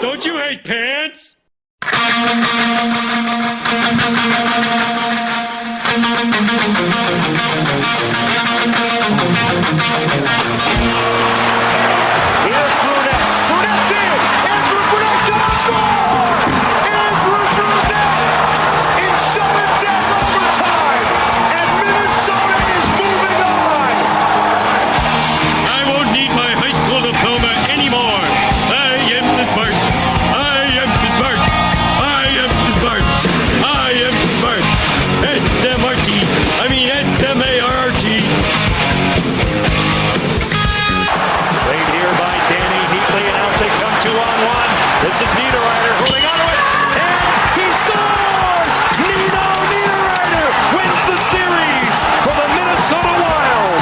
Don't you hate pants? Here's Brunette. Brunette's in. Andrew Brunette shot to score. Andrew Brunette in sudden death overtime. And Minnesota is moving on. I won't need my high school diploma anymore. I am smart. I am smart. I am smart. I am smart. S-M-R-T. I mean S-M-A-R-T. Played here by Danny Heatley, and out they come 2-on-1. This is Niederreiter holding on to it, and he scores! Niederreiter wins the series for the Minnesota Wild.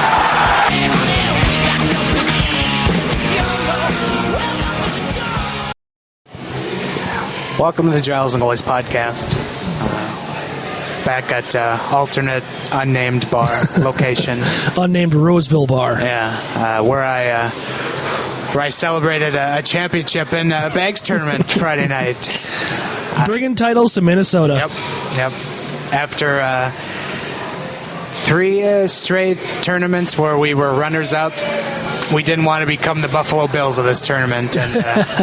Welcome to the Giles and Goalies podcast. Back at alternate unnamed bar location. Unnamed Roseville Bar. Yeah, where I celebrated a championship in a bags tournament Friday night. Bringing titles to Minnesota. Yep. After 3 straight tournaments where we were runners-up, we didn't want to become the Buffalo Bills of this tournament and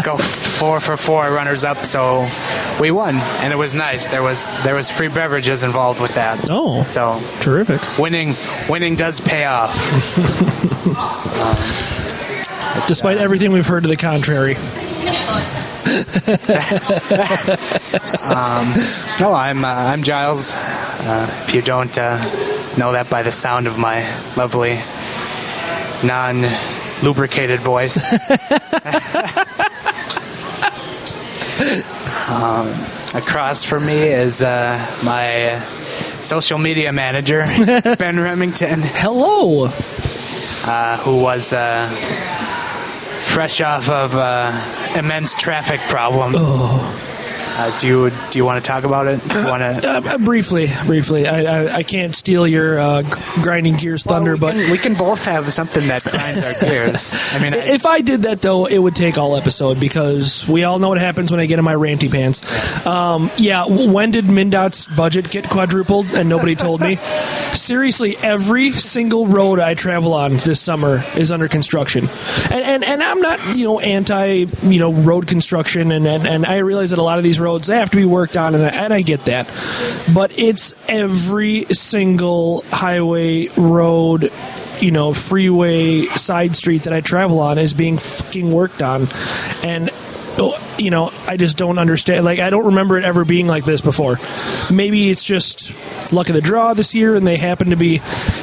go 4 for 4 runners-up, so we won, and it was nice. There was free beverages involved with that. Oh, so terrific! Winning does pay off. Despite everything we've heard to the contrary. No, I'm Giles. If you don't know that by the sound of my lovely non-lubricated voice. Across from me is my social media manager, Ben Remington. Hello. Who was fresh off of immense traffic problems. Oh. Do you want to talk about it? Briefly. I can't steal your grinding gears thunder, but we can both have something that grinds our gears. I mean, if I did that though, it would take all episode because we all know what happens when I get in my ranty pants. When did MnDOT's budget get quadrupled and nobody told me? Seriously, every single road I travel on this summer is under construction, and I'm not anti road construction, and I realize that a lot of these roads have to be worked on, and I get that, but it's every single highway, road, freeway, side street that I travel on is being fucking worked on, and I just don't understand. Like, I don't remember it ever being like this before. Maybe it's just luck of the draw this year, and they happen to be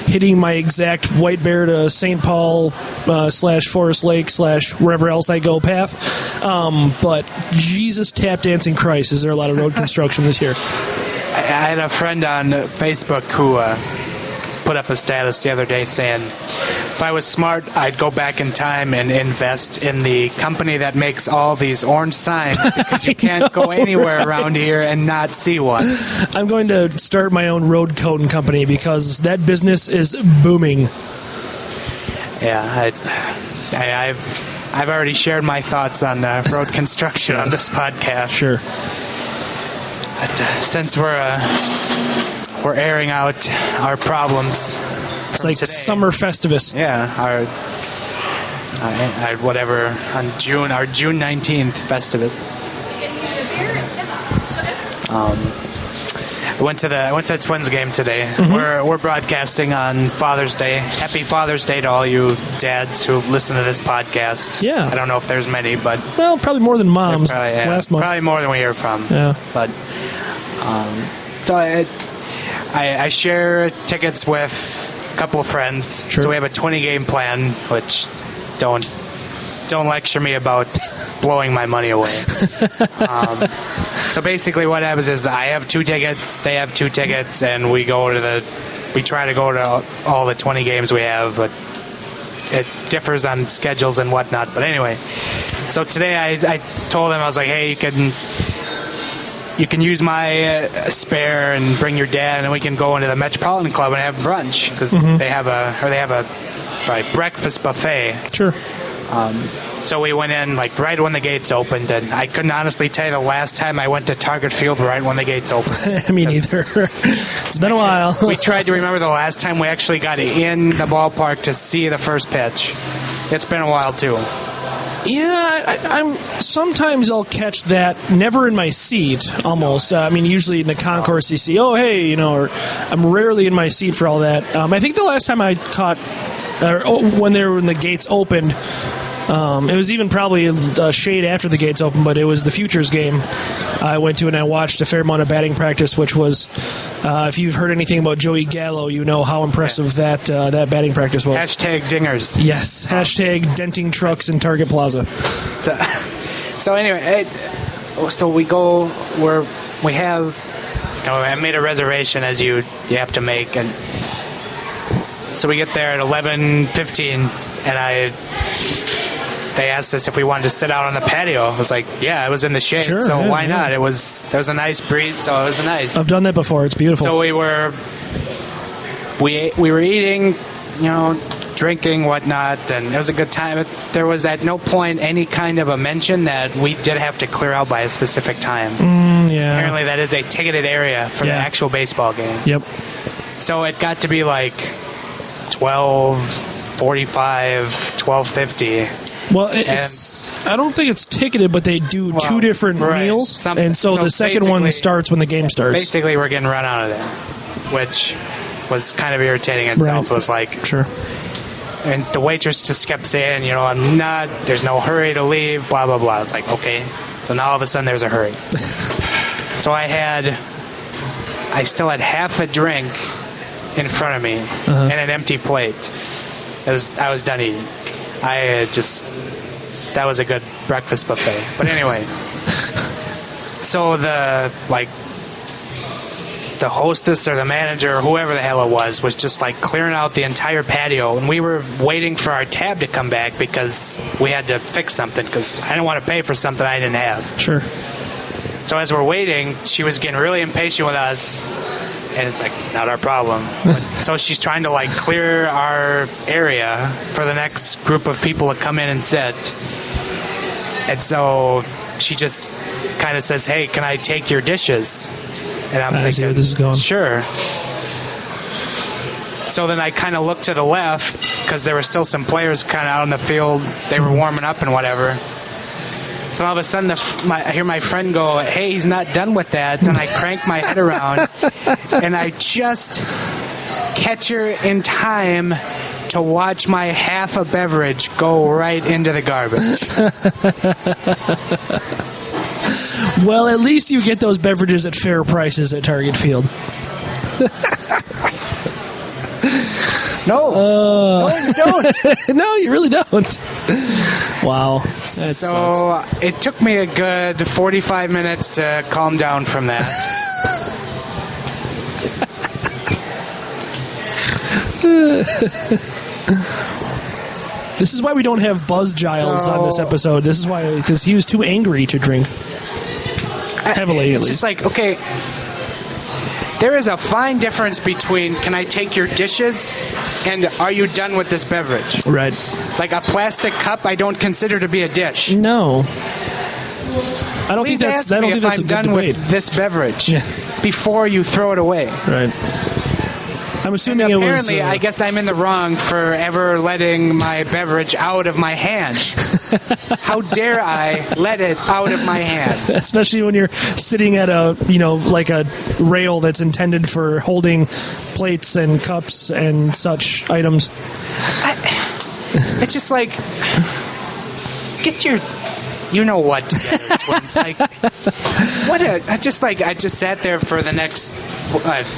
hitting my exact White Bear to St. Paul / Forest Lake / wherever else I go path. But Jesus tap dancing Christ, is there a lot of road construction this year? I had a friend on Facebook who put up a status the other day saying, if I was smart, I'd go back in time and invest in the company that makes all these orange signs because you can't go anywhere around here and not see one. I'm going to start my own road coating company because that business is booming. Yeah, I've already shared my thoughts on road construction on this podcast. Sure. But since we're airing out our problems. It's like today. Summer Festivus. Yeah, our June 19th Festivus. I went to the Twins game today. Mm-hmm. We're broadcasting on Father's Day. Happy Father's Day to all you dads who listen to this podcast. Yeah. I don't know if there's many, but probably more than moms last month. Probably more than we hear from. Yeah. But so I share tickets with a couple of friends. Sure. So we have a 20-game plan, which don't lecture me about blowing my money away. So basically what happens is I have 2 tickets, they have 2 tickets, and we try to go to all the 20 games we have, but it differs on schedules and whatnot. But anyway, so today I told them, I was like, hey, you can use my spare and bring your dad, and we can go into the Metropolitan Club and have brunch because they have a breakfast buffet. Sure. So we went in like right when the gates opened, and I couldn't honestly tell you the last time I went to Target Field right when the gates opened. Me neither. It's been a while. We tried to remember the last time we actually got in the ballpark to see the first pitch. It's been a while too. Yeah, I'm sometimes I'll catch that. Never in my seat, almost. I mean, usually in the concourse you see, oh hey, or I'm rarely in my seat for all that. I think the last time I caught, when the gates opened. It was even probably a shade after the gates opened, but it was the Futures game I went to, and I watched a fair amount of batting practice, which was, if you've heard anything about Joey Gallo, you know how impressive that batting practice was. Hashtag dingers. Yes, hashtag denting trucks in Target Plaza. So anyway, so we go where we have, I made a reservation as you have to make, and so we get there at 11:15, and they asked us if we wanted to sit out on the patio. I was like, yeah, it was in the shade, sure, so yeah, why yeah. not? There was a nice breeze, so it was nice. I've done that before. It's beautiful. So we were eating, drinking, whatnot, and it was a good time. But there was at no point any kind of a mention that we did have to clear out by a specific time. Yeah. Apparently that is a ticketed area for the actual baseball game. Yep. So it got to be like 12:45, 12:50. Well, I don't think it's ticketed, but they do two different meals, and so the second one starts when the game starts. Basically, we're getting run out of there, which was kind of irritating itself. Right. It was like, sure. And the waitress just kept saying, there's no hurry to leave, blah, blah, blah. I was like, okay. So now all of a sudden there's a hurry. So I still had half a drink in front of me and an empty plate. I was done eating. That was a good breakfast buffet. But anyway, so the hostess or the manager or whoever the hell it was just like clearing out the entire patio, and we were waiting for our tab to come back because we had to fix something because I didn't want to pay for something I didn't have. Sure. So as we're waiting, she was getting really impatient with us, and it's like, not our problem. So she's trying to clear our area for the next group of people to come in and sit. And so she just kind of says, hey, can I take your dishes? And I'm thinking, see where this is going. Sure. So then I kind of looked to the left because there were still some players kind of out on the field. They were warming up and whatever. So all of a sudden, I hear my friend go, hey, he's not done with that. And I crank my head around, and I just catch her in time to watch my half a beverage go right into the garbage. Well, at least you get those beverages at fair prices at Target Field. No, you don't. No, you really don't. Wow. That so sucks. It took me a good 45 minutes to calm down from that. This is why we don't have Buzz Giles on this episode. This is why, because he was too angry to drink. Heavily, at least. It's like, okay, there is a fine difference between can I take your dishes and are you done with this beverage? Right. Like a plastic cup, I don't consider to be a dish. No. I don't Please think that's. ask I don't me think if that's a I'm good done debate. with this beverage Yeah. before you throw it away. Right. I'm assuming And it was. apparently, I guess I'm in the wrong for ever letting my beverage out of my hand. How dare I let it out of my hand? Especially when you're sitting at a rail that's intended for holding plates and cups and such items. It's just like, get your, you know what? It's like, I just sat there for the next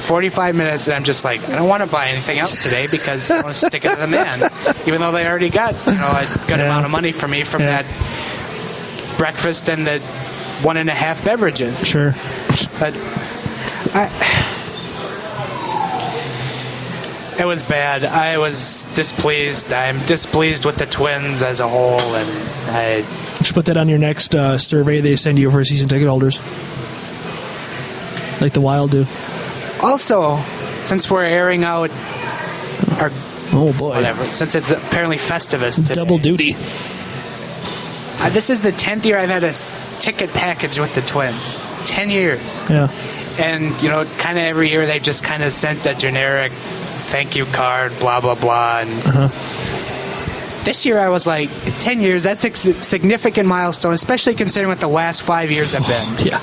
45 minutes, and I'm just like, I don't want to buy anything else today because I want to stick it to the man, even though they already got a good amount of money for me from that breakfast and the 1.5 beverages. Sure. But it was bad. I was displeased. I'm displeased with the Twins as a whole, and You should put that on your next survey they send you for season ticket holders, like the Wild do. Also, since we're airing out our Oh boy, whatever, since it's apparently Festivus today, double duty. This is the 10th year I've had a ticket package with the Twins. 10 years. Yeah. And, kind of every year they've just kind of sent a generic thank you card, blah, blah, blah. And this year I was like, 10 years, that's a significant milestone, especially considering what the last 5 years have been. Yeah.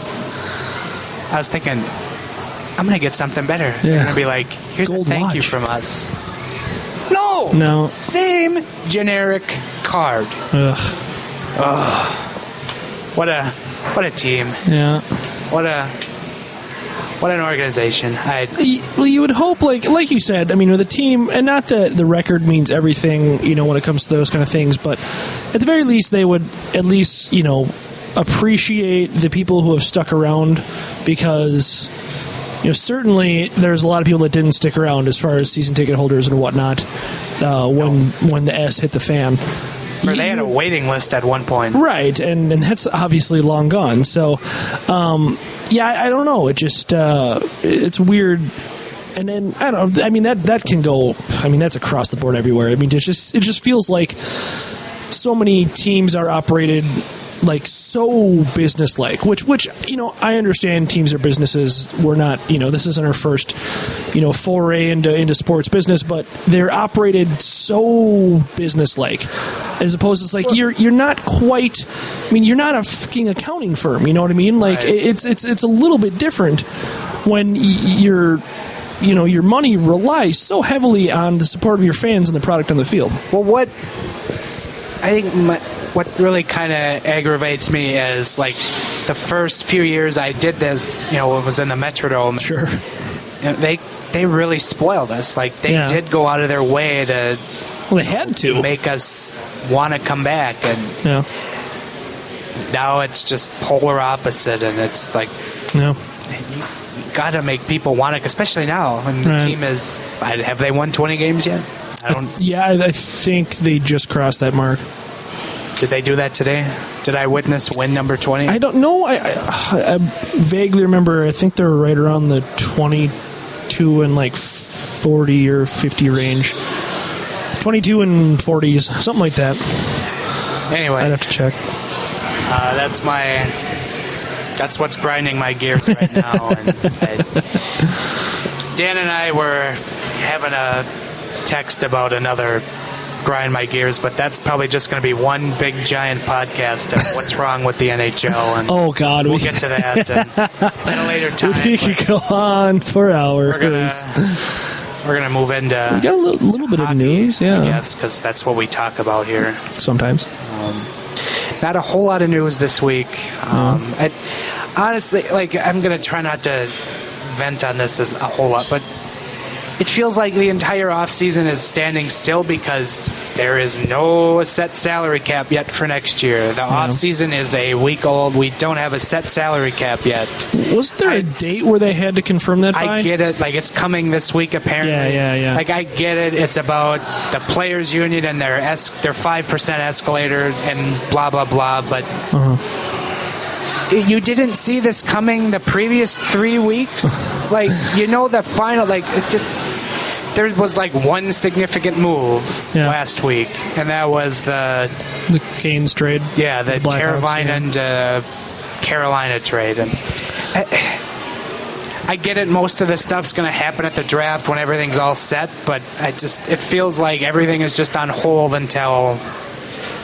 I was thinking, I'm going to get something better. Yeah. They're going to be like, here's Gold a thank you watch. from us. No! No. Same generic card. Ugh. What a team. Yeah. What an organization. Well, you would hope, like you said, I mean, with a team, and not that the record means everything, when it comes to those kind of things, but at the very least, they would at least, appreciate the people who have stuck around, because, certainly there's a lot of people that didn't stick around as far as season ticket holders and whatnot when the S hit the fan. Or they had a waiting list at one point. Right, and that's obviously long gone. So, I don't know. It just it's weird. And then I don't know. I mean that can go. I mean that's across the board everywhere. I mean it just feels like so many teams are operated like so business-like, which I understand teams are businesses. We're not, this isn't our first, foray into sports business, but they're operated so business-like, as opposed to it's like you're not quite. I mean, you're not a fucking accounting firm. You know what I mean? Like right. it's a little bit different when your money relies so heavily on the support of your fans and the product on the field. Well, what really kind of aggravates me is like the first few years I did this, it was in the Metrodome. Sure. They really spoiled us. Like they did go out of their way to. Well, they had to make us want to come back, and now it's just polar opposite, and it's like you got to make people want it, especially now when the team is. Have they won 20 games yet? I don't. I think they just crossed that mark. Did they do that today? Did I witness win number 20? I don't know. I vaguely remember. I think they're right around the 22 and 40 or 50 range. 22 and 40s, something like that. Anyway, I'd have to check. That's what's grinding my gears right now. And Dan and I were having a text about another grind my gears, but that's probably just going to be one big giant podcast of what's wrong with the NHL. And oh God, we'll get to that at a later time. We could go on for hours. We're gonna move into. We got a little bit of news, yeah. Yes, because that's what we talk about here. Sometimes. Not a whole lot of news this week. Honestly, I'm gonna try not to vent on this as a whole lot, but it feels like the entire offseason is standing still because there is no set salary cap yet for next year. The offseason is a week old. We don't have a set salary cap yet. Was there a date where they had to confirm that by? I get it. It's coming this week, apparently. Yeah. I get it. It's about the players' union and their 5% escalator and blah, blah, blah. But you didn't see this coming the previous 3 weeks? The final, there was one significant move last week, and that was the Canes trade. Yeah, the Teravainen and Carolina trade. And I get it. Most of the stuff's going to happen at the draft when everything's all set, but it feels like everything is just on hold until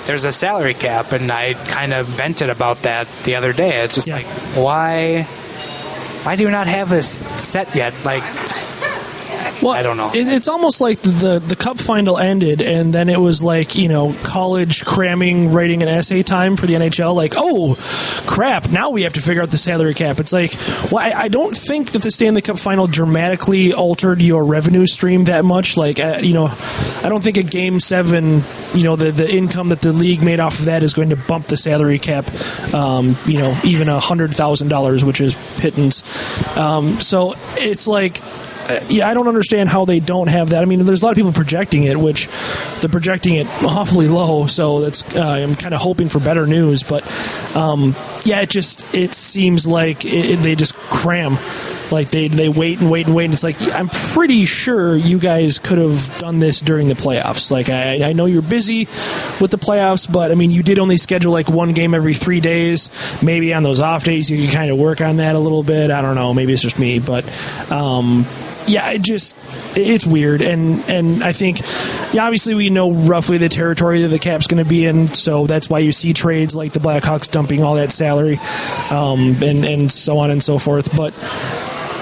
there's a salary cap, and I kind of vented about that the other day. It's just why do you not have this set yet? Well, I don't know. It's almost like the Cup final ended, and then it was college cramming, writing an essay time for the NHL. Oh, crap, now we have to figure out the salary cap. It's I don't think that the Stanley Cup final dramatically altered your revenue stream that much. I don't think a Game 7, the income that the league made off of that is going to bump the salary cap, even $100,000, which is pittance. So it's I don't understand how they don't have that. I mean, there's a lot of people projecting it, which they're projecting it awfully low, so that's I'm kind of hoping for better news. But it seems like they just cram. Like they wait and wait and wait. And it's like, I'm pretty sure you guys could have done this during the playoffs. Like I know you're busy with the playoffs, but I mean you did only schedule like one game every 3 days. Maybe on those off days you can kind of work on that a little bit. I don't know. Maybe it's just me, but it's weird. And I think obviously we know roughly the territory that the cap's going to be in, so that's why you see trades like the Blackhawks dumping all that salary, and so on and so forth. But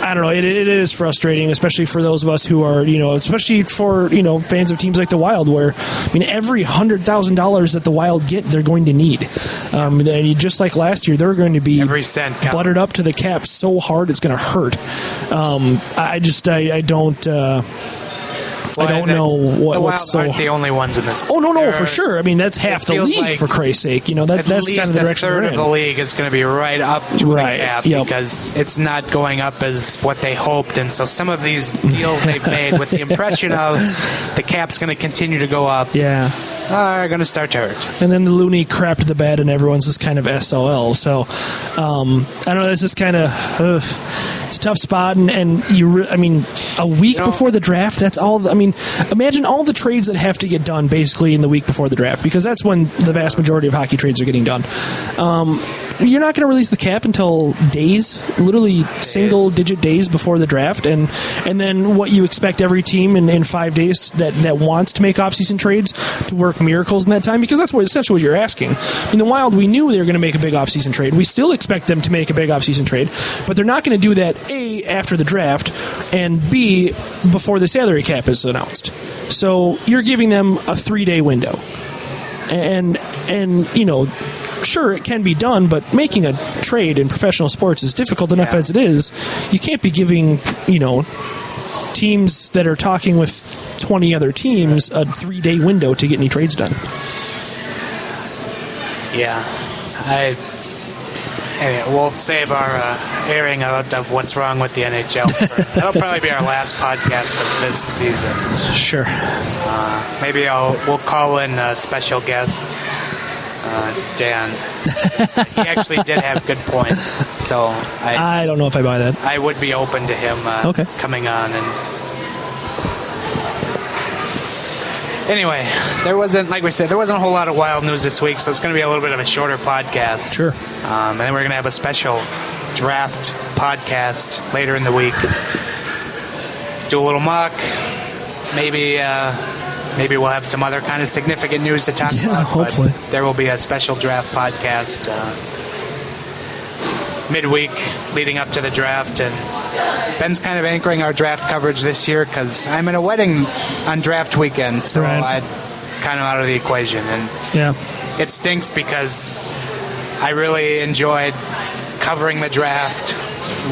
I don't know. It is frustrating, especially for those of us who are, especially for, fans of teams like the Wild, where, I mean, every $100,000 that the Wild get, they're going to need. And just like last year, they're going to be every cent counts. Buttered up to the cap so hard it's going to hurt. I don't know what's so. The Wild aren't the only ones in this. Oh no, for sure. I mean, that's half the league, like, for Christ's sake. That's kind of the direction they're in. A third of the league is going to be right up to the cap because it's not going up as what they hoped, and so some of these deals they've made with the impression of the cap's going to continue to go up. Yeah. Are going to start to hurt. And then the Looney crapped the bed, and everyone's just kind of SOL. So, I don't know. This is kind of it's a tough spot, and a week before the draft. That's all. I mean, imagine all the trades that have to get done basically in the week before the draft, because that's when the vast majority of hockey trades are getting done. You're not going to release the cap until literally single-digit days before the draft, and then what you expect every team in 5 days that wants to make off-season trades to work miracles in that time, because that's essentially what you're asking. In the Wild, we knew they were going to make a big off-season trade. We still expect them to make a big off-season trade, but they're not going to do that, A, after the draft, and B, before the salary cap is announced. So you're giving them a 3-day window. And sure, it can be done, but making a trade in professional sports is difficult enough as it is. You can't be giving, teams that are talking with 20 other teams a 3-day window to get any trades done. Yeah. We'll save our airing out of what's wrong with the NHL. That'll probably be our last podcast of this season. Sure. Maybe we'll call in a special guest, Dan. He actually did have good points, so I don't know if I buy that. I would be open to him coming on. And anyway, there wasn't a whole lot of Wild news this week, so it's going to be a little bit of a shorter podcast. Sure. And then we're going to have a special draft podcast later in the week. Do a little mock. Maybe we'll have some other kind of significant news to talk about. Hopefully. But there will be a special draft podcast midweek leading up to the draft. And Ben's kind of anchoring our draft coverage this year because I'm in a wedding on draft weekend, so I'm kind of out of the equation. And it stinks because I really enjoyed covering the draft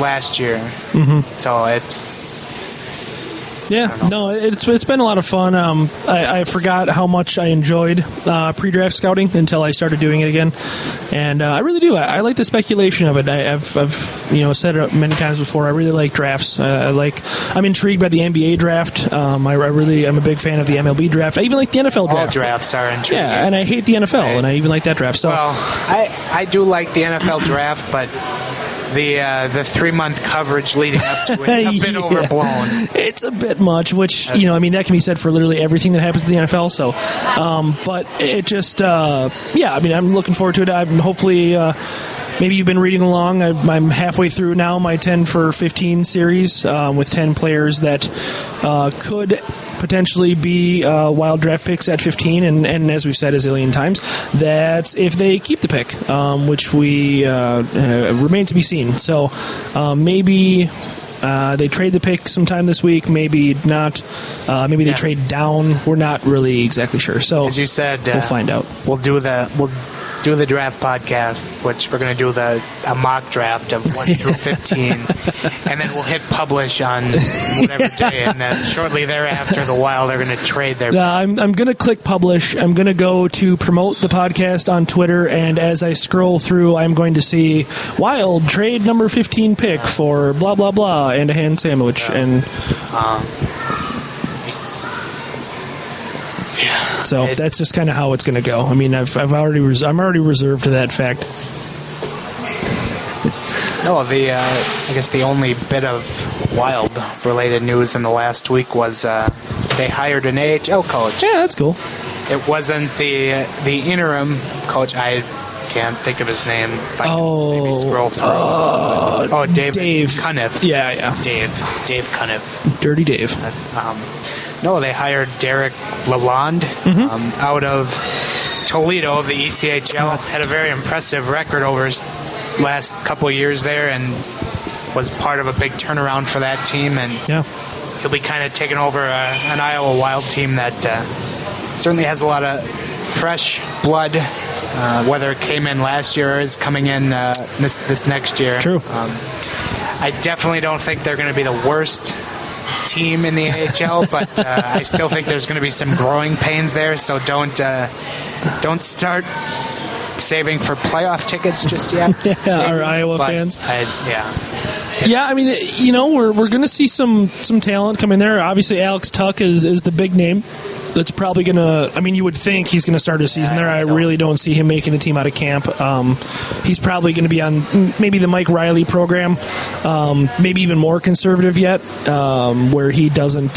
last year. Mm-hmm. So it's... it's been a lot of fun. I forgot how much I enjoyed pre-draft scouting until I started doing it again, and I really do. I like the speculation of it. I've said it many times before. I really like drafts. I'm intrigued by the NBA draft. I'm a big fan of the MLB draft. I even like the NFL draft. All drafts are intriguing. Yeah, and I hate the NFL, and I even like that draft. So, well, I do like the NFL draft, but the 3-month coverage leading up to it's a bit overblown. It's a bit much, which, that can be said for literally everything that happens in the NFL. So, but it just, I'm looking forward to it. I'm hopefully, maybe you've been reading along. I'm halfway through now my 10 for 15 series with 10 players that could potentially be Wild draft picks at 15, and as we've said a zillion times, that's if they keep the pick, which we remain to be seen. So maybe they trade the pick sometime this week, maybe not. Maybe they trade down. We're not really exactly sure. So as you said, we'll find out. We'll do the draft podcast, which we're going to do a mock draft of 1 through 15, and then we'll hit publish on whatever day, and then shortly thereafter, the Wild are going to trade their... I'm going to click publish. I'm going to go to promote the podcast on Twitter, and as I scroll through, I'm going to see Wild trade number 15 pick for blah, blah, blah, and a hand sandwich, and... Yeah. So that's just kind of how it's going to go. I mean, I'm already reserved to that fact. No, I guess the only bit of Wild-related news in the last week was they hired an AHL coach. Yeah, that's cool. It wasn't the interim coach. I can't think of his name. If I can maybe scroll through. Dave Cuniff. Yeah. Dave Cuniff. Dirty Dave. No, they hired Derek Lalonde out of Toledo, the ECHL. Had a very impressive record over his last couple of years there, and was part of a big turnaround for that team. And he'll be kind of taking over an Iowa Wild team that certainly has a lot of fresh blood. Whether it came in last year or is coming in this next year. True. I definitely don't think they're going to be the worst team in the AHL, but I still think there's going to be some growing pains there. So don't start saving for playoff tickets just yet. Our Iowa fans. Yeah, I mean, we're going to see some talent come in there. Obviously, Alex Tuck is the big name. That's probably going to... I mean, you would think he's going to start his season there. I really don't see him making a team out of camp. He's probably going to be on maybe the Mike Riley program, maybe even more conservative yet, where he doesn't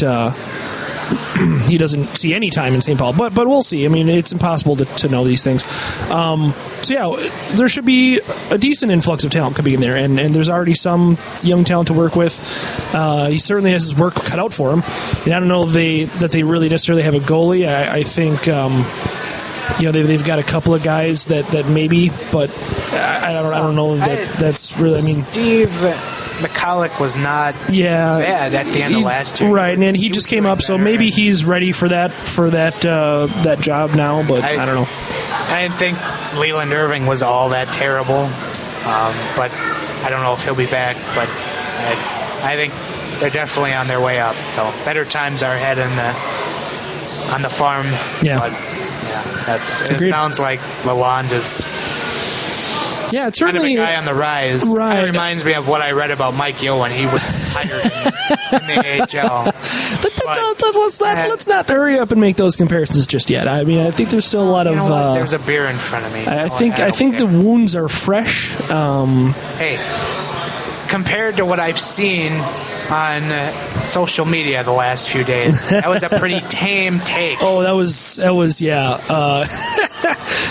see any time in St. Paul. But we'll see. I mean, it's impossible to know these things. There should be a decent influx of talent coming in there, and there's already some young talent to work with. He certainly has his work cut out for him. And I don't know that they really necessarily have a goalie. I think they've got a couple of guys that maybe, but I don't know that's really. I mean, Steve McCulloch was not bad at the end of last year. Right, and he just came up, so maybe he's ready for that job now, but I don't know. I didn't think Leland Irving was all that terrible, but I don't know if he'll be back, but I think they're definitely on their way up, so better times are ahead on the farm. Yeah. But, it sounds like Lalonde is... Yeah, it's certainly kind of a guy on the rise. Right. It reminds me of what I read about Mike Gill when he was hired in the AHL. Let's not hurry up and make those comparisons just yet. I mean, I think there's still a lot of. There's a beer in front of me. I think the wounds are fresh. Hey, compared to what I've seen on social media the last few days, that was a pretty tame take. Oh, that was yeah.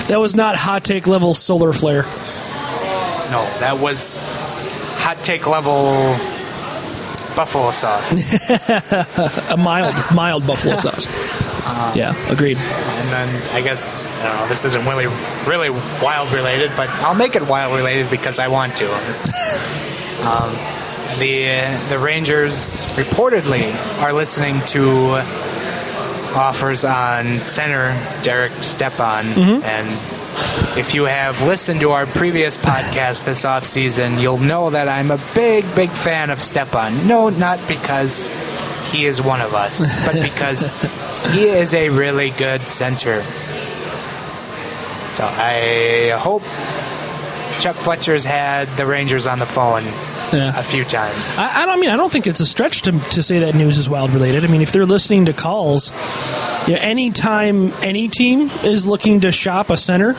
That was not hot take level solar flare. No, that was hot take level buffalo sauce. A mild buffalo sauce. Yeah, agreed. And then I guess, I don't know, this isn't really Wild related, but I'll make it Wild related because I want to. The Rangers reportedly are listening to offers on center Derek Stepan, and if you have listened to our previous podcast this offseason, you'll know that I'm a big fan of Stepan. No, not because he is one of us, but because he is a really good center. So I hope Chuck Fletcher's had the Rangers on the phone a few times. I don't think it's a stretch to say that news is Wild related. I mean, if they're listening to calls, anytime any team is looking to shop a center,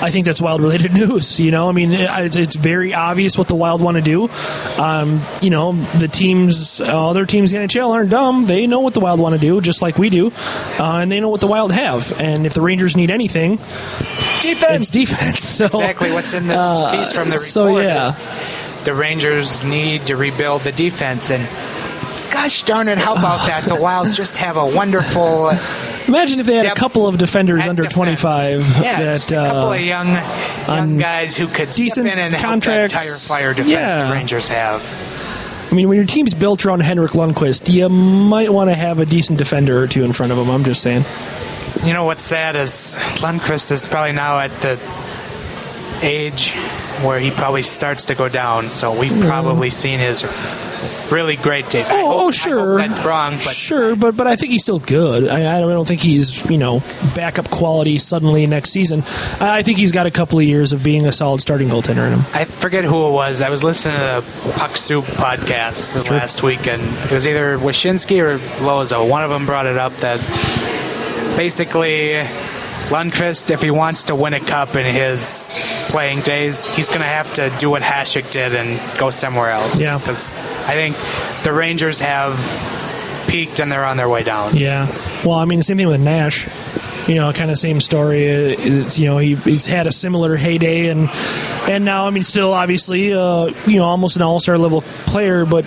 I think that's Wild related news. I mean, it's very obvious what the Wild want to do. The teams, other teams in the NHL aren't dumb. They know what the Wild want to do, just like we do, and they know what the Wild have. And if the Rangers need anything, defense. It's defense. So, exactly what's in this piece from the report. Is the Rangers need to rebuild the defense, and gosh darn it, how about that? The Wild just have a wonderful. Imagine if they had a couple of defenders under defense. 25. Yeah, just a couple of young guys who could step in and help that tire fire defense the Rangers have. I mean, when your team's built around Henrik Lundqvist, you might want to have a decent defender or two in front of him. I'm just saying. You know what's sad is Lundqvist is probably now at the age where he probably starts to go down. So we've probably seen his really great days. Sure. I hope that's wrong, but sure, but I think he's still good. I don't think he's backup quality suddenly next season. I think he's got a couple of years of being a solid starting goaltender in him. I forget who it was. I was listening to the Puck Soup podcast last week, and it was either Wyshynski or Loza. One of them brought it up that basically Lundqvist, if he wants to win a cup in his playing days, he's going to have to do what Hasek did and go somewhere else. Yeah. Because I think the Rangers have peaked and they're on their way down. Yeah. Well, I mean, the same thing with Nash. Kind of same story. It's, he's had a similar heyday, and now, I mean, still obviously, almost an all-star level player, but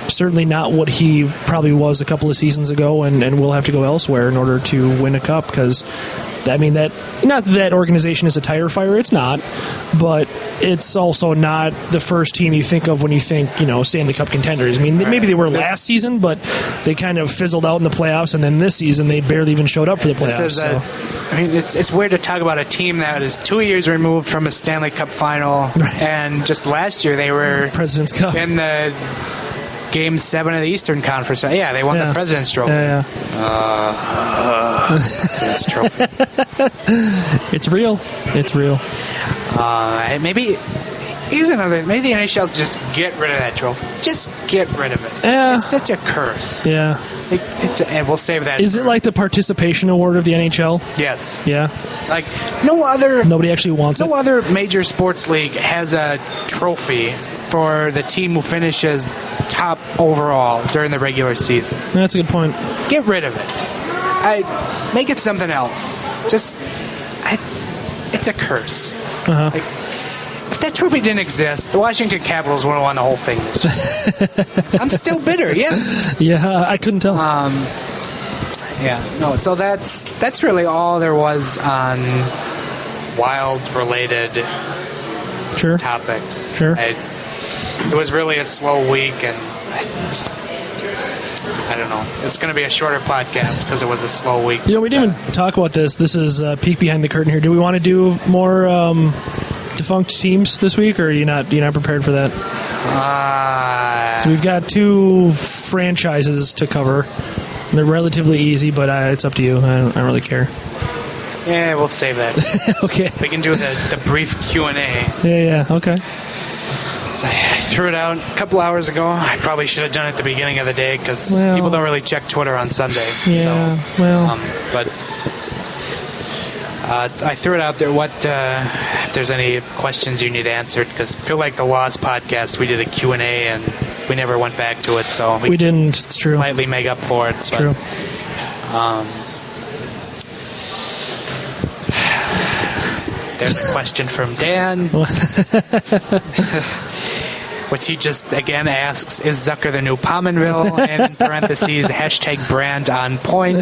certainly not what he probably was a couple of seasons ago, and will have to go elsewhere in order to win a cup. Because, I mean, not that organization is a tire fire. It's not, but it's also not the first team you think of when you think, Stanley Cup contenders. I mean, maybe they were last season, but they kind of fizzled out in the playoffs, and then this season they barely even showed up for the playoffs. It's weird to talk about a team that is 2 years removed from a Stanley Cup final, right. And just last year they were President's Cup in the Game 7 of the Eastern Conference. Yeah, they won the President's Trophy. Yeah. President's Trophy. It's real. It's real. Maybe here's another. Maybe the NHL just get rid of that trophy. Just get rid of it. Yeah. It's such a curse. Yeah. And we'll save that. Is it like the participation award of the NHL? Yes. Yeah. Like nobody actually wants it. No other major sports league has a trophy for the team who finishes top overall during the regular season. That's a good point. Get rid of it. Make it something else. It's a curse. Uh-huh. If that trophy didn't exist, the Washington Capitals would have won the whole thing. I'm still bitter. Yes. Yeah, I couldn't tell. Yeah. No. So that's really all there was on Wild-related topics. Sure. It was really a slow week, and I don't know. It's going to be a shorter podcast because it was a slow week. We didn't even talk about this. This is a peek behind the curtain here. Do we want to do more defunct teams this week, or are you not prepared for that? So we've got 2 franchises to cover. They're relatively easy, but it's up to you. I don't really care. Yeah, we'll save that. Okay. We can do the brief Q&A. Yeah, okay. So I threw it out a couple hours ago. I probably should have done it at the beginning of the day because people don't really check Twitter on Sunday. Yeah, but I threw it out there. If there's any questions you need answered, because I feel like the Lost podcast, we did a Q&A and we never went back to it. So we didn't. It's true. Slightly make up for it. It's true. There's a question from Dan. Which he just, again, asks, is Zucker the new Pominville? And in parentheses, #brand on point.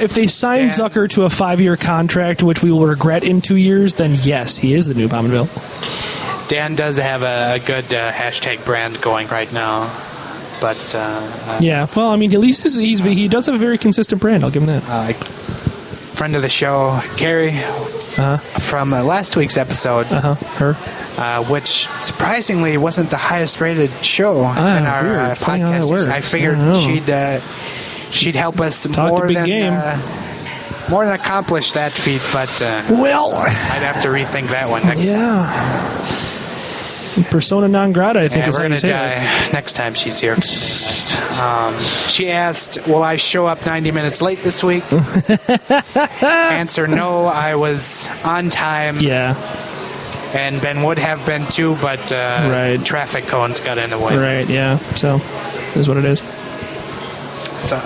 If they sign Zucker to a 5-year contract, which we will regret in 2 years, then yes, he is the new Pominville. Dan does have a good #brand going right now. But yeah, well, I mean, at least he does have a very consistent brand. I'll give him that. Friend of the show, Carrie, from last week's episode, her, which surprisingly wasn't the highest rated show in our podcast. I figured she'd help us more than accomplish that feat, but I'd have to rethink that one next time. Persona non grata, I think is we're how you say die next time she's here. She asked, will I show up 90 minutes late this week? Answer, no, I was on time. Yeah. And Ben would have been too, but traffic cones got in the way. Right, yeah. So, this is what it is. So,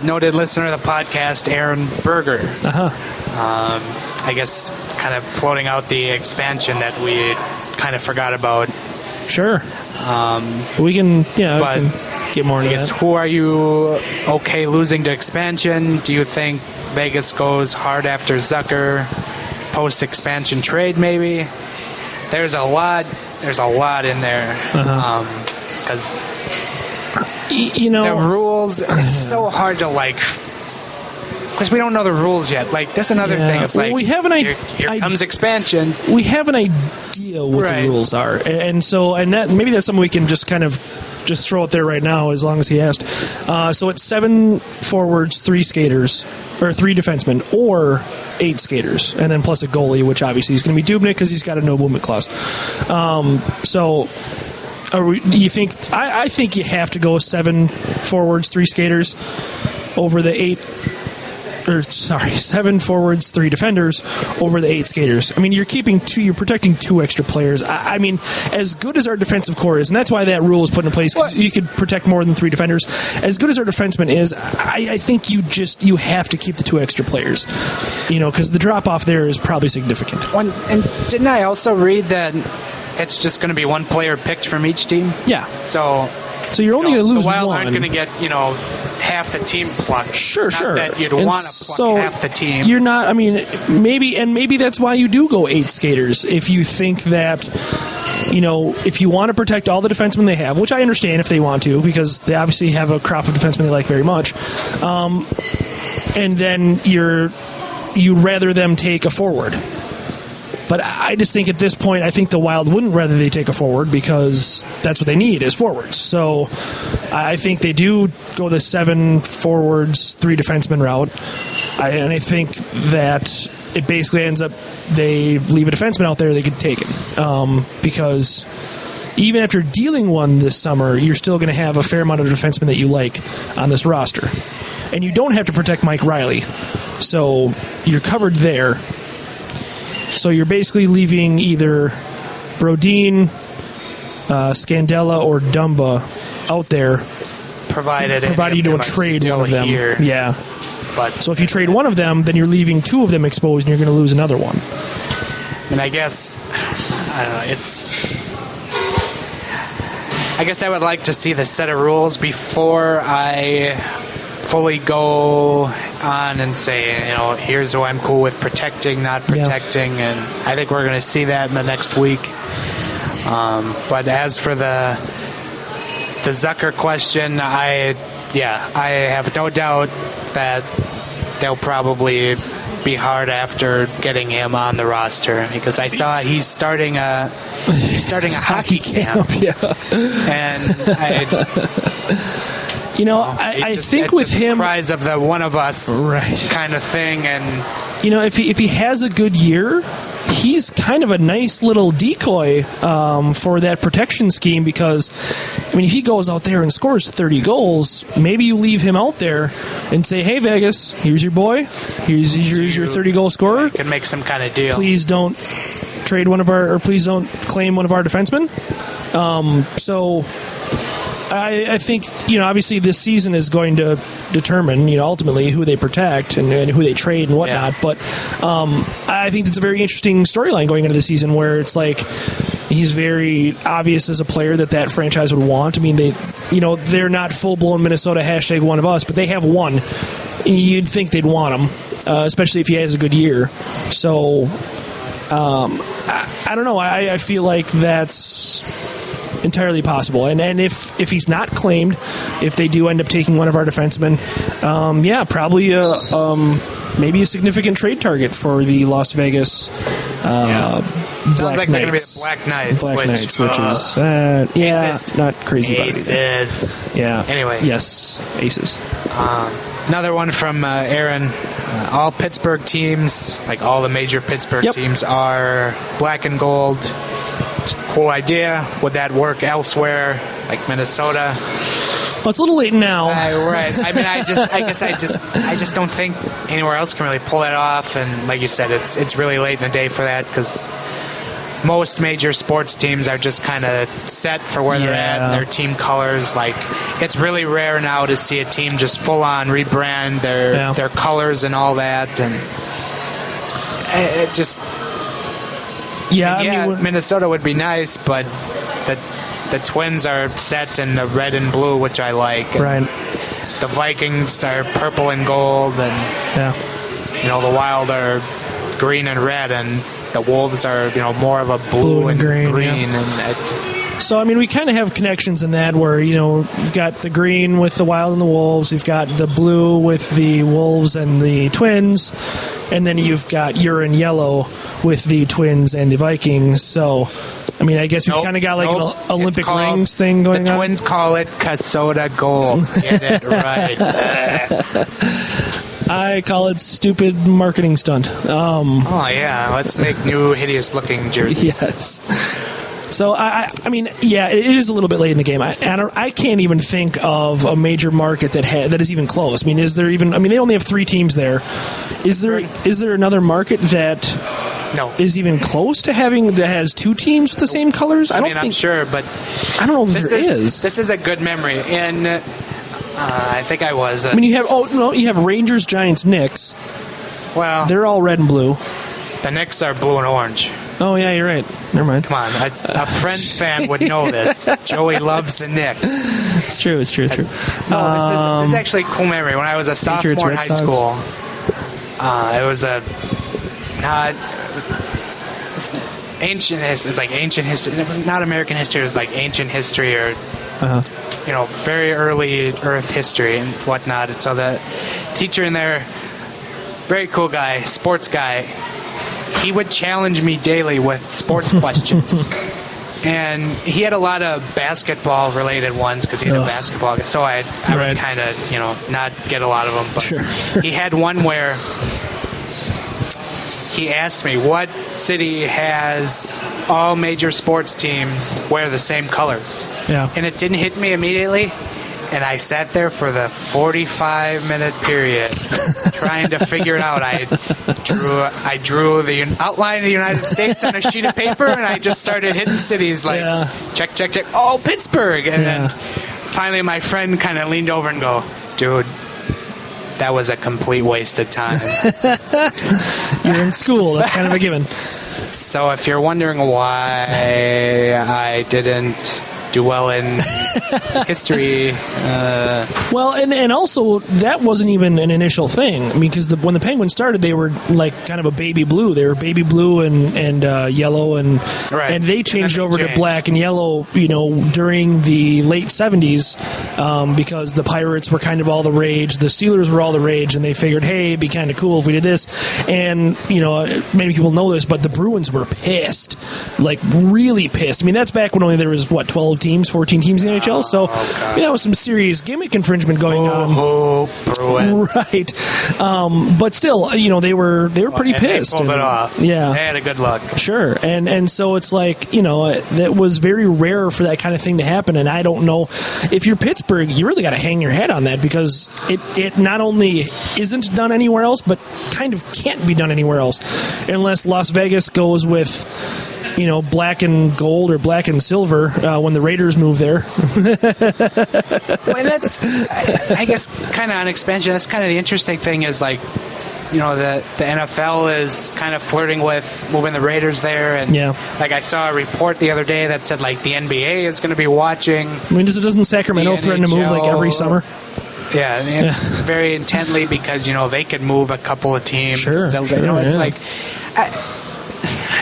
noted listener of the podcast, Aaron Berger. I guess kind of floating out the expansion that we kind of forgot about. Sure. We can get more into that. Who are you okay losing to expansion? Do you think Vegas goes hard after Zucker? Post-expansion trade, maybe? There's a lot in there. Because the rules, it's so hard to because we don't know the rules yet. That's another thing. It's we have here comes expansion. We have an idea what the rules are, and maybe that's something we can just kind of just throw it there right now, as long as he asked. So it's 7 forwards, 3 skaters, or 3 defensemen, or 8 skaters, and then plus a goalie, which obviously is going to be Dubnyk because he's got a no movement clause. So You think? I think you have to go 7 forwards, 3 skaters over the 7 forwards, 3 defenders over the 8 skaters. I mean, you're protecting 2 extra players. I mean, as good as our defensive core is, and that's why that rule was put in place, because you could protect more than 3 defenders. As good as our defenseman is, I think you have to keep the 2 extra players. Because the drop off there is probably significant. And didn't I also read that it's just going to be 1 player picked from each team? Yeah. So you're only going to lose the Wild one. aren't going to get half the team plucked. Sure. That you'd want to pluck half the team. You're not. I mean, maybe that's why you do go 8 skaters. If you think that, if you want to protect all the defensemen they have, which I understand if they want to, because they obviously have a crop of defensemen they like very much, and then you'd rather them take a forward. But I just think at this point, I think the Wild wouldn't rather they take a forward, because that's what they need is forwards. So I think they do go the 7 forwards, 3 defensemen route. And I think that it basically ends up they leave a defenseman out there they could take him. Because even after dealing one this summer, you're still going to have a fair amount of defensemen that you like on this roster. And you don't have to protect Mike Riley. So you're covered there. So you're basically leaving either Brodin, Scandella, or Dumba out there, provided you don't trade one of them. Here. Yeah. But so if you trade one of them, then you're leaving 2 of them exposed, and you're going to lose another one. And I guess I guess I would like to see the set of rules before I fully go on and say, here's who I'm cool with protecting, not protecting, and I think we're going to see that in the next week. But as for the Zucker question, I have no doubt that they'll probably be hard after getting him on the roster, because I saw he's starting a hockey camp. Yeah. And I think with him, cries of the one of us right kind of thing, and if he has a good year, he's kind of a nice little decoy for that protection scheme, because if he goes out there and scores 30 goals, maybe you leave him out there and say, hey, Vegas, here's your boy, here's your 30 goal scorer. You can make some kind of deal. Please don't trade please don't claim one of our defensemen. So I think, obviously this season is going to determine, ultimately who they protect and who they trade and whatnot. Yeah. But I think it's a very interesting storyline going into the season, where it's like he's very obvious as a player that franchise would want. I mean, they're not full-blown Minnesota # one of us, but they have one. You'd think they'd want him, especially if he has a good year. So I don't know. I feel like that's entirely possible, and if he's not claimed, if they do end up taking one of our defensemen, probably maybe a significant trade target for the Las Vegas Sounds like they're going to be the Black Knights, which is Aces. Not crazy about it either. Aces. Yeah. Anyway, yes, Aces. Another one from Aaron. All Pittsburgh teams, like all the major Pittsburgh teams, are black and gold. Cool idea. Would that work elsewhere, like Minnesota? Well, it's a little late now. Right. I mean, I just don't think anywhere else can really pull that off. And like you said, it's really late in the day for that, because most major sports teams are just kind of set for where they're at and their team colors. Like, it's really rare now to see a team just full on rebrand their colors and all that, and it just. Yeah, Minnesota would be nice, but the Twins are set in the red and blue, which I like. Right. The Vikings are purple and gold, and the Wild are green and red, and the Wolves are more of a blue and green. And it just. So I mean, we kind of have connections in that, where you've got the green with the Wild and the Wolves, you've got the blue with the Wolves and the Twins, and then you've got urine yellow with the Twins and the Vikings. So, I mean, I guess we've kind of got like an Olympic rings thing going on. The Twins call it Casota Gold. Get it right. I call it stupid marketing stunt. Let's make new hideous-looking jerseys. Yes. So I mean, yeah, it is a little bit late in the game. I can't even think of a major market that is even close. I mean, is there even? I mean, they only have 3 teams there. Is there another market that is even close to having that has 2 teams with the same colors? I don't think. I'm sure, but I don't know if there is. This is a good memory, and I think I was. I mean, you have Rangers, Giants, Knicks. Well, they're all red and blue. The Knicks are blue and orange. Oh yeah, you're right. Never mind. Come on, a Friends fan would know this. Joey loves the Knicks. It's true. It's true. No, this is actually a cool memory. When I was a sophomore in high school, it was ancient history. It's like ancient history. It was not American history. It was like ancient history or very early Earth history and whatnot. And so the teacher in there, very cool guy, sports guy. He would challenge me daily with sports questions. And he had a lot of basketball-related ones because he's a basketball guy. So I would kind of, not get a lot of them. But sure. He had one where he asked me, what city has all major sports teams wear the same colors? Yeah. And it didn't hit me immediately. And I sat there for the 45-minute period trying to figure it out. I drew the outline of the United States on a sheet of paper, and I just started hitting cities like, check. Oh, Pittsburgh. And then finally my friend kind of leaned over and go, dude, that was a complete waste of time. You're in school. That's kind of a given. So if you're wondering why I didn't do well in history. Well, and also that wasn't even an initial thing. I mean, because when the Penguins started, they were like kind of a baby blue. They were baby blue and yellow, and they changed over to black and yellow. During the late 70s, because the Pirates were kind of all the rage, the Steelers were all the rage, and they figured, hey, it'd be kind of cool if we did this. And many people know this, but the Bruins were pissed, like really pissed. I mean, that's back when only there was 14 teams in the NHL. So that was some serious gimmick infringement going on. Bruins. Right. But still, they were pretty pissed. They pulled it off. Yeah. They had a good luck. Sure. And so it's like, that was very rare for that kind of thing to happen. And I don't know if you're Pittsburgh, you really got to hang your head on that because it not only isn't done anywhere else, but kind of can't be done anywhere else unless Las Vegas goes with black and gold or black and silver when the Raiders move there. Well, that's, I guess, kind of on expansion. That's kind of the interesting thing is like, the NFL is kind of flirting with moving the Raiders there, and like I saw a report the other day that said like the NBA is going to be watching. I mean, doesn't Sacramento threaten to move like every summer? Yeah, very intently because they could move a couple of teams. Sure, it's like.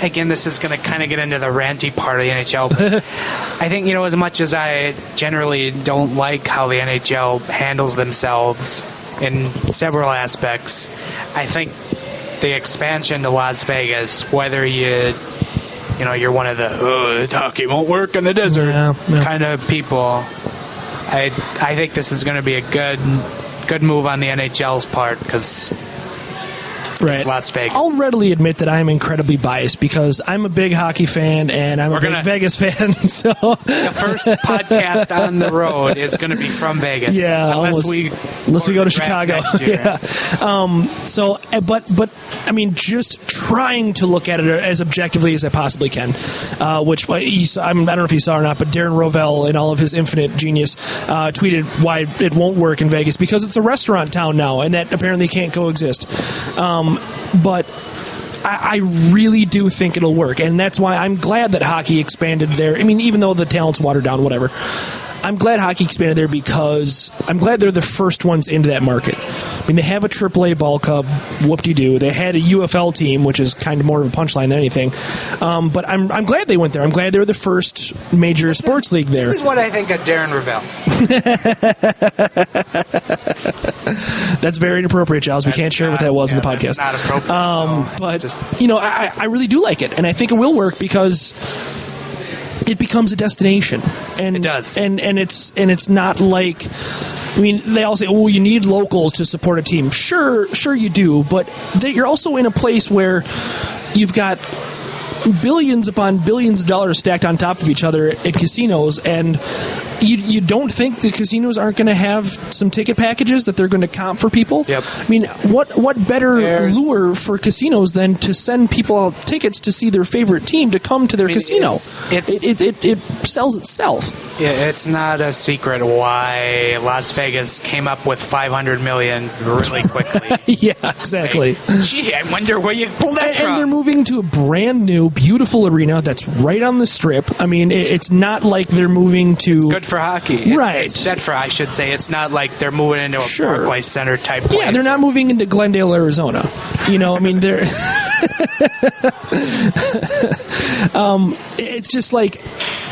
Again, this is going to kind of get into the ranty part of the NHL. But I think, as much as I generally don't like how the NHL handles themselves in several aspects, I think the expansion to Las Vegas, whether you're one of the hockey won't work in the desert kind of people, I think this is going to be a good move on the NHL's part because. Right. It's Las Vegas. I'll readily admit that I'm incredibly biased because I'm a big hockey fan and I'm a big Vegas fan. So the first podcast on the road is going to be from Vegas. Yeah, unless we go to Chicago. Next year. Yeah. But I mean, just trying to look at it as objectively as I possibly can. Which I don't know if you saw or not, but Darren Rovell, in all of his infinite genius, tweeted why it won't work in Vegas because it's a restaurant town now, and that apparently can't coexist. But I really do think it'll work, and that's why I'm glad that hockey expanded there. I mean, even though the talent's watered down, whatever, I'm glad hockey expanded there because I'm glad they're the first ones into that market. I mean, they have a AAA ball club, whoop-de-doo. They had a UFL team, which is kind of more of a punchline than anything. But I'm glad they went there. I'm glad they were the first major sports league there. This is what I think of Darren Rovell. That's very inappropriate, Giles. We can't share what that was in the podcast. That's not appropriate. But I really do like it, and I think it will work because it becomes a destination, and it does. And it's not like. I mean, they all say, "Oh, you need locals to support a team." Sure, you do, but you're also in a place where you've got billions upon billions of dollars stacked on top of each other at casinos, and you don't think the casinos aren't going to have some ticket packages that they're going to comp for people? Yep. I mean, what better lure for casinos than to send people out tickets to see their favorite team to come to their casino? It sells itself. Yeah, it's not a secret why Las Vegas came up with $500 million really quickly. Yeah, exactly. Like, gee, I wonder where you pulled that from. And they're moving to a brand new, beautiful arena that's right on the Strip. I mean, it's not like they're moving to... It's good for hockey. Right. It's set for, I should say. It's not like they're moving into a Barclays Center type place. Yeah, they're not moving into Glendale, Arizona. You know, I mean, they're... it's just like...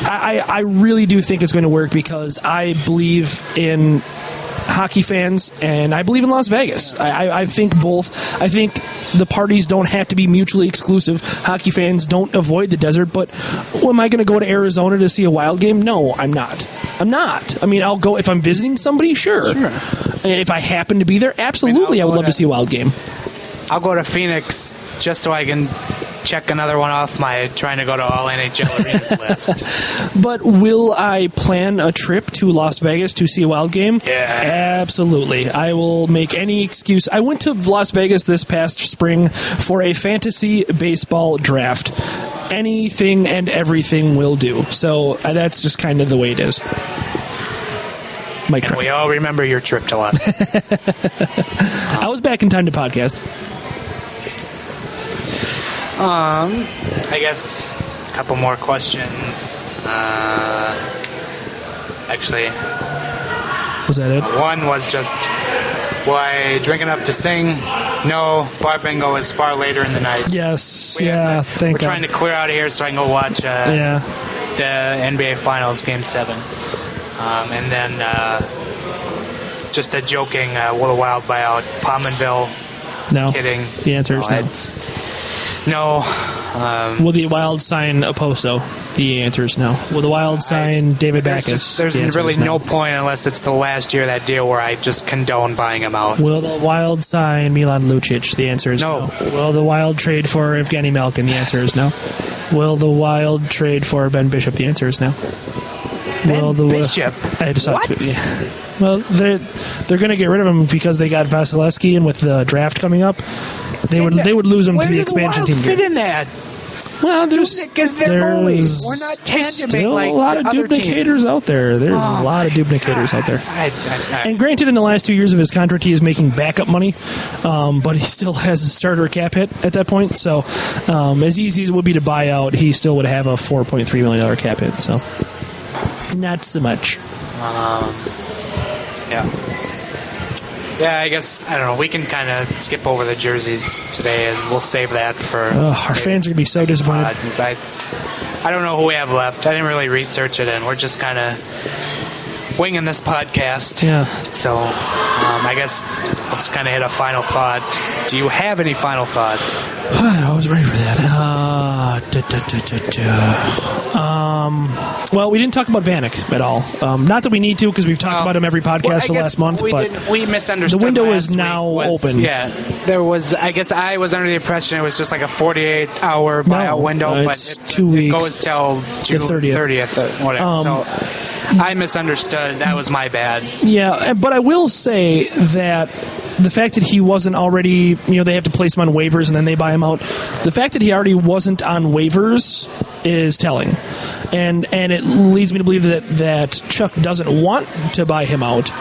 I really do think it's going to work because I believe in hockey fans and I believe in Las Vegas. I think both. I think the parties don't have to be mutually exclusive. Hockey fans don't avoid the desert, but am I going to go to Arizona to see a Wild game? No, I'm not. I mean, I'll go if I'm visiting somebody, sure. And if I happen to be there, absolutely, I would love to see a Wild game. I'll go to Phoenix just so I can check another one off my trying to go to all NHL arenas list. But will I plan a trip to Las Vegas to see a Wild game? Yes. Absolutely. I will make any excuse. I went to Las Vegas this past spring for a fantasy baseball draft. Anything and everything will do. So that's just kind of the way it is. And we all remember your trip to Las Vegas. I was back in time to podcast. I guess a couple more questions. Actually, was that it? One was just, will I drink enough to sing? No, bar bingo is far later in the night. Yes, we're trying to clear out of here so I can go watch the NBA Finals Game 7. And then just a joking, will a Wild buy out Pominville? No. Kidding. The answer is no. Will the Wild sign Oposo? The answer is no. Will the Wild sign David Backus? There's really no point unless it's the last year of that deal where I just condone buying him out. Will the Wild sign Milan Lucic? The answer is no. Will the Wild trade for Evgeny Malkin? The answer is no. Will the Wild trade for Ben Bishop? The answer is no. Bishop? I just saw what? Yeah. Well, they're going to get rid of him because they got Vasilevsky, and with the draft coming up, they would lose him to the expansion team. Where do the Wild fit in that? Well, because they're goalies. We're not tandeming like a lot of other duplicators teams. out there. There's a lot of duplicators out there. I And granted, in the last 2 years of his contract, he is making backup money, but he still has a starter cap hit at that point. So, as easy as it would be to buy out, he still would have a $4.3 million cap hit. So, not so much. Yeah, I guess, I don't know, we can kind of skip over the jerseys today, and we'll save that for... our fans are going to be so disappointed. I don't know who we have left. I didn't really research it, and we're just kind of winging this podcast. Yeah. So, I guess let's kind of hit a final thought. Do you have any final thoughts? I was ready for that. Well, we didn't talk about Vanek at all. Not that we need to, because we've talked about him every podcast for last month. But we misunderstood. The window is now open. Yeah, there was. I guess I was under the impression it was just like a 48-hour buyout window, but it's 2 weeks. It goes till June 30th. or whatever. So I misunderstood. That was my bad. Yeah, but I will say that the fact that he wasn't already, they have to place him on waivers and then they buy him out. The fact that he already wasn't on waivers is telling. And it leads me to believe that Chuck doesn't want to buy him out.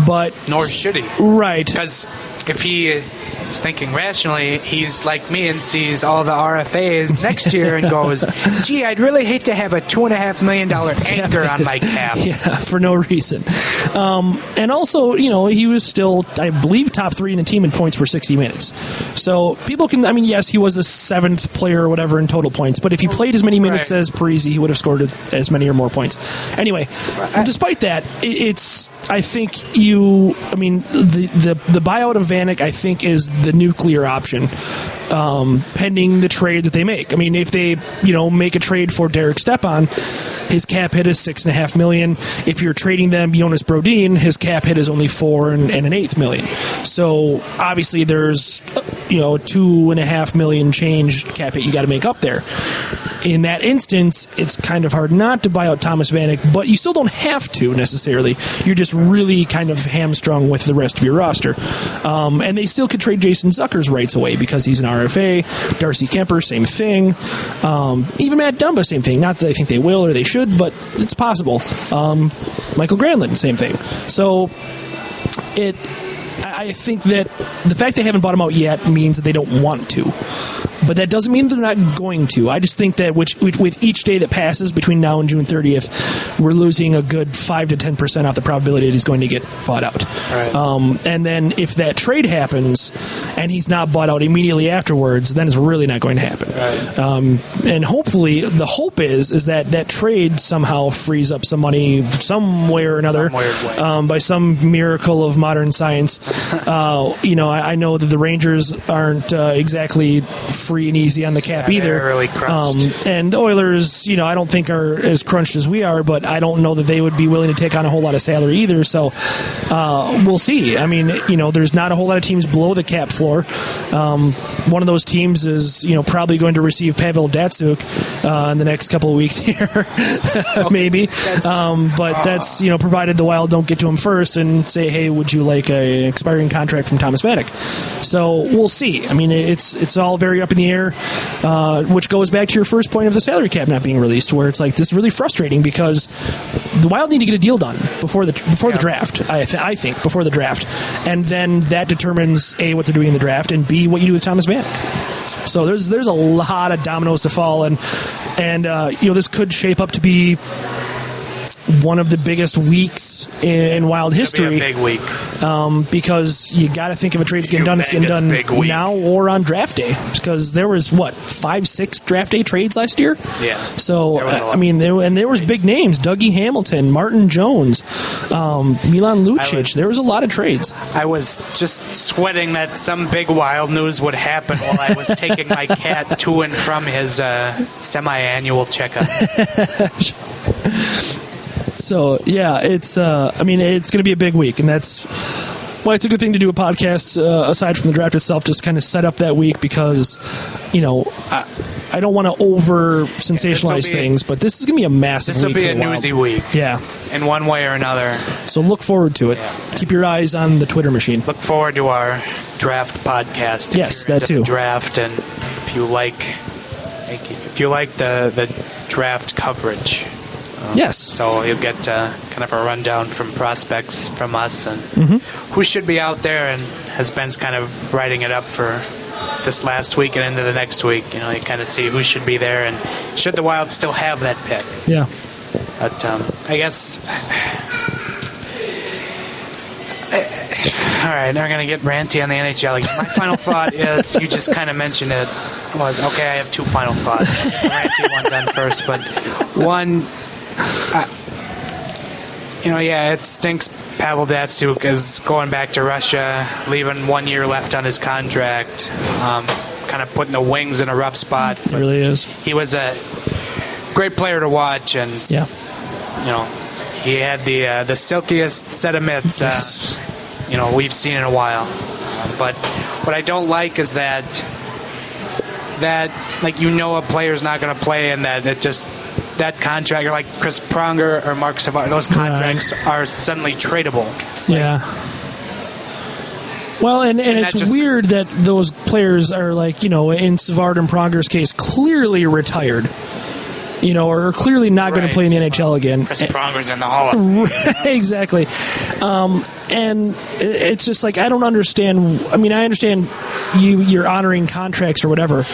But nor should he. Right. Because if he is thinking rationally, he's like me and sees all the RFAs next year and goes, gee, I'd really hate to have a $2.5 million anchor on my cap. Yeah, for no reason. And also, he was still, I believe, top 3 in the team in points per 60 minutes. So people can, yes, he was the 7th player or whatever in total points, but if he played as many minutes as Parisi, he would have scored as many or more points. Anyway, despite that, I think the buyout of Vanek, I think, is the nuclear option. pending the trade that they make. I mean, if they make a trade for Derek Stepan, his cap hit is $6.5 million. If you're trading them Jonas Brodin, his cap hit is only $4.125 million. So obviously there's $2.5 million change cap hit you got to make up there. In that instance, it's kind of hard not to buy out Thomas Vanek, but you still don't have to necessarily. You're just really kind of hamstrung with the rest of your roster. And they still could trade Jason Zucker's rights away because he's an RFA. Darcy Kemper, same thing. Even Matt Dumba, same thing. Not that I think they will or they should, but it's possible. Michael Granlund, same thing. So I think that the fact they haven't bought him out yet means that they don't want to. But that doesn't mean they're not going to. I just think that with each day that passes between now and June 30th, we're losing a good 5 to 10% off the probability that he's going to get bought out. Right. And then if that trade happens and he's not bought out immediately afterwards, then it's really not going to happen. Right. And hopefully, the hope is that trade somehow frees up some money some way or another by some miracle of modern science. I know that the Rangers aren't exactly free and easy on the cap either. They're really crunched. And the Oilers, I don't think are as crunched as we are, but I don't know that they would be willing to take on a whole lot of salary either. So we'll see. I mean, there's not a whole lot of teams below the cap floor. One of those teams is, probably going to receive Pavel Datsyuk in the next couple of weeks here, maybe. But that's, provided the Wild don't get to him first and say, hey, would you like an expiring contract from Thomas Vanek? So we'll see. I mean, it's all very up in the air, which goes back to your first point of the salary cap not being released, where it's like, this is really frustrating because the Wild need to get a deal done before the draft. I think before the draft, and then that determines A, what they're doing in the draft, and B, what you do with Thomas Vanek. So there's a lot of dominoes to fall, and this could shape up to be one of the biggest weeks in Wild history. It'll be a big week. Because you got to think if a trade's getting done, it's getting done now or on draft day. Because there was, 5-6 draft day trades last year? Yeah. So, there was big names. Dougie Hamilton, Martin Jones, Milan Lucic. There was a lot of trades. I was just sweating that some big Wild news would happen while I was taking my cat to and from his semi-annual checkup. So, yeah, it's going to be a big week, and that's why it's a good thing to do a podcast, aside from the draft itself, just kind of set up that week because, I don't want to over-sensationalize things, but this is going to be a massive week for the Wild. This will be a newsy week. Yeah. In one way or another. So look forward to it. Yeah. Keep your eyes on the Twitter machine. Look forward to our draft podcast. Yes, that too. The draft, and if you like the draft coverage. Yes. So you'll get kind of a rundown from prospects from us and who should be out there, and has Ben's kind of writing it up for this last week and into the next week. You kind of see who should be there and should the Wild still have that pick. Yeah. But I guess... All right, now we're going to get ranty on the NHL. My final thought is, you just kind of mentioned it, was, okay, I have two final thoughts. The ranty one done first, but one... it stinks. Pavel Datsyuk is going back to Russia, leaving 1 year left on his contract, kind of putting the Wings in a rough spot. It really is. He was a great player to watch, and he had the silkiest set of mitts we've seen in a while. But what I don't like is that a player's not going to play, and that contract, or like Chris Pronger or Mark Savard, those contracts are suddenly tradable. Yeah. Well, and it's weird that those players are in Savard and Pronger's case, clearly retired. Or clearly not going to play in the NHL again. Chris Pronger's in the Hall of Fame. Exactly. And it's just I don't understand. I mean, I understand you're honoring contracts or whatever,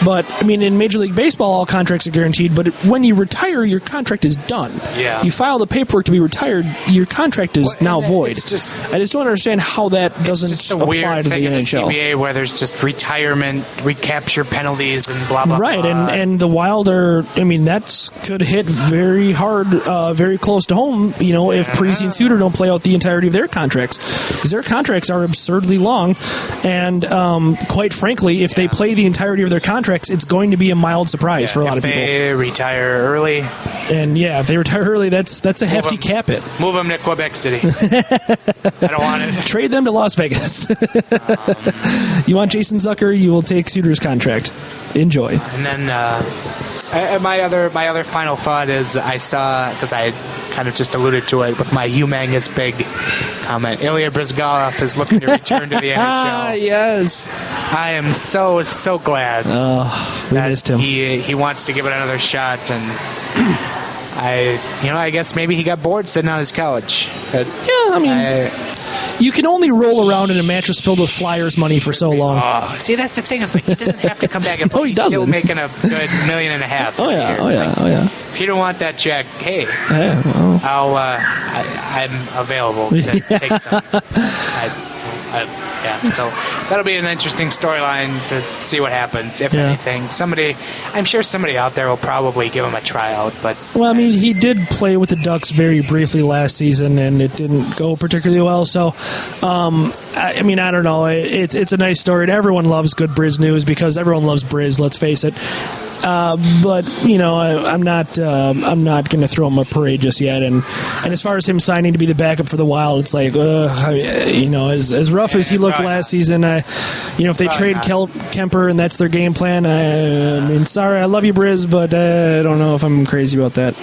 but in Major League Baseball, all contracts are guaranteed. But when you retire, your contract is done. Yeah. You file the paperwork to be retired, your contract is now void. I just don't understand how that doesn't apply to the NHL. The CBA where there's just retirement, recapture penalties, and blah blah. Right, blah. and the Wild are. That could hit very hard, very close to home. If Parisi and Suter don't play out the entirety of their contracts, because their contracts are absurdly long, and quite frankly, if they play the entirety of their contracts, it's going to be a mild surprise for a lot of people. If they retire early. And yeah, if they retire early, that's a hefty cap hit. Move them to Quebec City. I don't want it. Trade them to Las Vegas. You want Jason Zucker, you will take Suter's contract. Enjoy. And then my other final thought is I saw, because I kind of just alluded to it with my humongous big comment, Ilya Bryzgalov is looking to return to the NHL. Yes. I am so glad We missed him. he wants to give it another shot, and I guess maybe he got bored sitting on his couch. But Yeah, I mean, you can only roll around in a mattress filled with Flyers money for so long. See, that's the thing. It's like he doesn't have to come back and No, he he's still doesn't. making a good $1.5 million. Oh yeah. If you don't want that check, hey, Yeah, well, I'm available to take some. So that'll be an interesting storyline to see what happens, if anything. I'm sure somebody out there will probably give him a tryout, but... well, I mean, he did play with the Ducks very briefly last season, and it didn't go particularly well, so, I mean, I don't know. It's a nice story, and everyone loves good Briz news, because everyone loves Briz, let's face it. But I'm not going to throw him a parade just yet. And as far as him signing to be the backup for the Wild, it's like as rough as he looked last season. If they trade Kemper and that's their game plan, I mean, sorry, I love you, Briz, but I don't know if I'm crazy about that.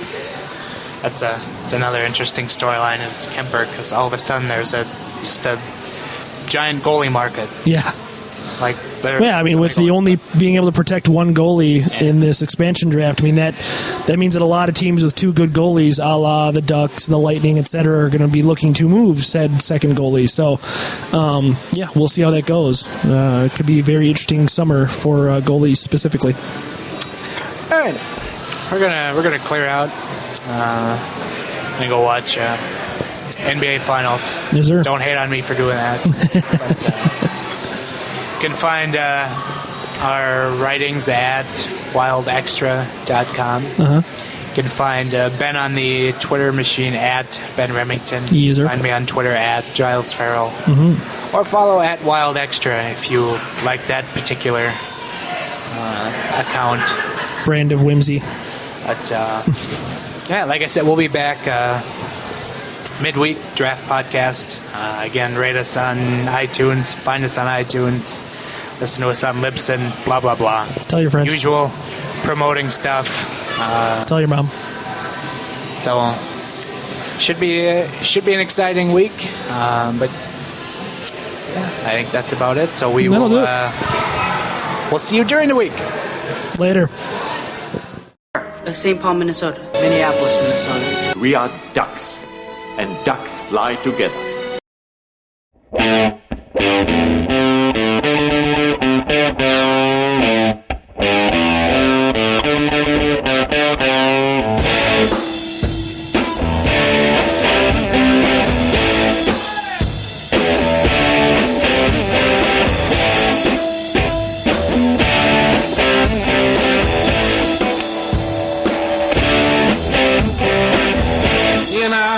It's another interesting storyline is Kemper, because all of a sudden there's just a giant goalie market. Yeah. Yeah, I mean, with the only being able to protect one goalie in this expansion draft, I mean, that means that a lot of teams with two good goalies, a la the Ducks, the Lightning, etc., are going to be looking to move said second goalie. So, yeah, we'll see how that goes. It could be a very interesting summer for goalies specifically. All right, we're gonna clear out. And go watch NBA Finals. Yes, sir. Don't hate on me for doing that. But, you can find our writings at wildextra.com. You can find Ben on the Twitter machine at Ben Remington. Yes, sir. Find me on Twitter at Giles Farrell. Or follow at Wild Extra if you like that particular account. Brand of whimsy. But, yeah, like I said, we'll be back midweek draft podcast. Again, rate us on iTunes. Find us on iTunes. Listen to us on Libsyn. Blah, blah, blah. Tell your friends. Usual promoting stuff. Tell your mom. So, should be an exciting week. But, yeah, I think that's about it. So That'll do we'll see you during the week. Later. St. Paul, Minnesota. Minneapolis, Minnesota. We are ducks, and ducks fly together. You know,